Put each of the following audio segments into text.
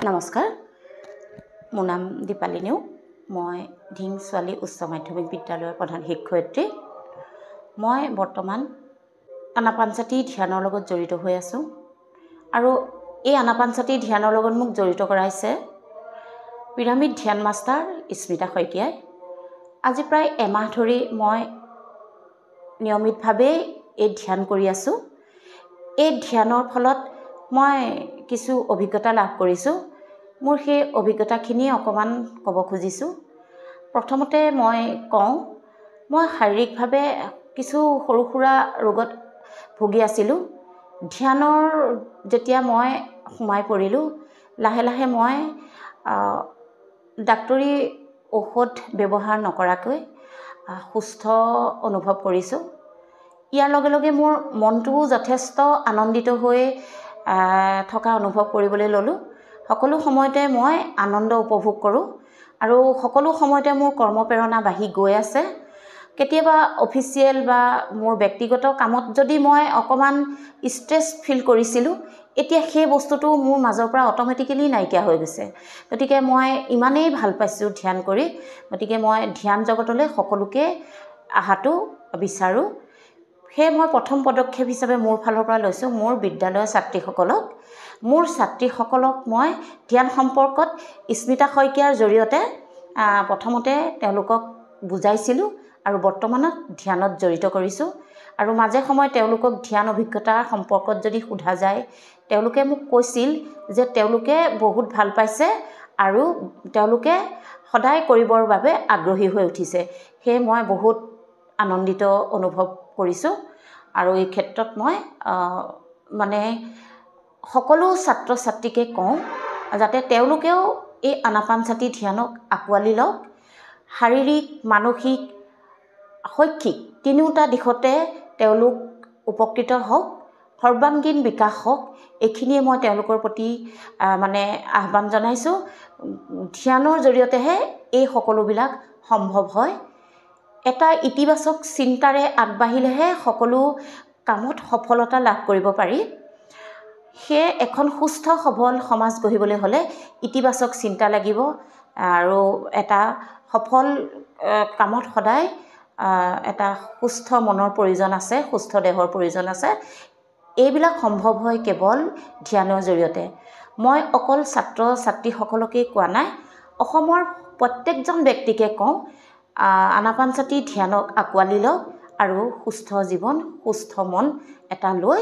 নমস্কাৰ, মোৰ নাম দীপালী নেওগ। মই ধিং ছোৱালী উচ্চ মাধ্যমিক বিদ্যালয়ৰ প্ৰধান শিক্ষয়িত্ৰী। মই বৰ্তমান আনাপানসতি ধ্যানৰ লগত জড়িত হৈ আছোঁ আৰু এই আনাপানসতি ধ্যানৰ লগত মোক জড়িত কৰাইছে পিৰামিড ধ্যান মাষ্টাৰ স্মিতা শইকীয়াই। আজি প্ৰায় এমাহ ধৰি মই নিয়মিতভাৱে এই ধ্যান কৰি আছোঁ। এই ধ্যানৰ ফলত মই কিছু অভিজ্ঞতা লাভ কৰিছোঁ। মোৰ সেই অভিজ্ঞতাখিনি অকণমান ক'ব খুজিছোঁ। প্ৰথমতে মই কওঁ, মই শাৰীৰিকভাৱে কিছু সৰু সুৰা ৰোগত ভুগি আছিলোঁ। ধ্যানৰ যেতিয়া মই সোমাই পৰিলোঁ, লাহে লাহে মই ডাক্তৰী ঔষধ ব্যৱহাৰ নকৰাকৈ সুস্থ অনুভৱ কৰিছোঁ। ইয়াৰ লগে লগে মোৰ মনটোও যথেষ্ট আনন্দিত হৈ থকা অনুভৱ কৰিবলৈ ল'লোঁ। সকলো সময়তে মই আনন্দ উপভোগ কৰোঁ আৰু সকলো সময়তে মোৰ কৰ্মপ্ৰেৰণা বাঢ়ি গৈ আছে। কেতিয়াবা অফিচিয়েল বা মোৰ ব্যক্তিগত কামত যদি মই অকণমান ষ্ট্ৰেছ ফিল কৰিছিলোঁ, এতিয়া সেই বস্তুটো মোৰ মাজৰ পৰা অট'মেটিকেলি নাইকিয়া হৈ গৈছে। গতিকে মই ইমানেই ভাল পাইছোঁ ধ্যান কৰি, গতিকে মই ধ্যান জগতলৈ সকলোকে অহাটো বিচাৰোঁ। সেয়ে মই প্ৰথম পদক্ষেপ হিচাপে মোৰ ফালৰ পৰা লৈছোঁ মোৰ বিদ্যালয়ৰ ছাত্ৰীসকলক মই ধ্যান সম্পৰ্কত স্মিতা শইকীয়াৰ জৰিয়তে প্ৰথমতে তেওঁলোকক বুজাইছিলোঁ আৰু বৰ্তমানত ধ্যানত জড়িত কৰিছোঁ। আৰু মাজে সময়ে তেওঁলোকক ধ্যান অভিজ্ঞতাৰ সম্পৰ্কত যদি সোধা যায়, তেওঁলোকে মোক কৈছিল যে তেওঁলোকে বহুত ভাল পাইছে আৰু তেওঁলোকে সদায় কৰিবৰ বাবে আগ্ৰহী হৈ উঠিছে। সেয়ে মই বহুত আনন্দিত অনুভৱ কৰিছোঁ আৰু এই ক্ষেত্ৰত মই সকলো ছাত্ৰ ছাত্ৰীকে কওঁ যাতে তেওঁলোকেও এই আনাপানসতি ধ্যানক আঁকোৱালি লওক। শাৰীৰিক, মানসিক, শৈক্ষিক তিনিওটা দিশতে তেওঁলোক উপকৃত হওক, সৰ্বাংগীন বিকাশ হওক, এইখিনিয়ে মই তেওঁলোকৰ প্ৰতি আহ্বান জনাইছোঁ। ধ্যানৰ জৰিয়তেহে এই সকলোবিলাক সম্ভৱ হয়। এটা ইতিবাচক চিন্তাৰে আগবাঢ়িলেহে সকলো কামত সফলতা লাভ কৰিব পাৰি। সেয়ে এখন সুস্থ সবল সমাজ গঢ়িবলৈ হ'লে ইতিবাচক চিন্তা লাগিব আৰু এটা সফল কামত সদায় এটা সুস্থ মনৰ প্ৰয়োজন আছে, সুস্থ দেহৰ প্ৰয়োজন আছে। এইবিলাক সম্ভৱ হয় কেৱল ধ্যানৰ জৰিয়তে। মই অকল ছাত্ৰ ছাত্ৰীসকলকেই কোৱা নাই, অসমৰ প্ৰত্যেকজন ব্যক্তিকে কওঁ, আনাপানসতি ধ্যানক আঁকোৱালি লওক আৰু সুস্থ জীৱন, সুস্থ মন এটা লৈ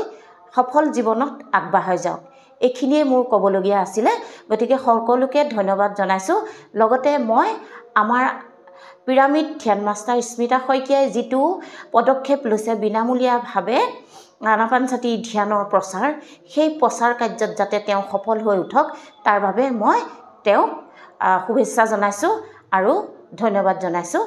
সফল জীৱনত আগবাঢ়ি যাওক। এইখিনিয়ে মোৰ ক'বলগীয়া আছিলে। গতিকে সকলোকে ধন্যবাদ জনাইছোঁ। লগতে মই আমাৰ পিৰামিড ধ্যান মাষ্টাৰ স্মিতা শইকীয়াই যিটো পদক্ষেপ লৈছে বিনামূলীয়াভাৱে আনাপানসতি ধ্যানৰ প্ৰচাৰ, সেই প্ৰচাৰ কাৰ্যত যাতে তেওঁ সফল হৈ উঠক, তাৰ বাবে মই তেওঁক শুভেচ্ছা জনাইছোঁ আৰু ধন্যবাদ জনাইছোঁ।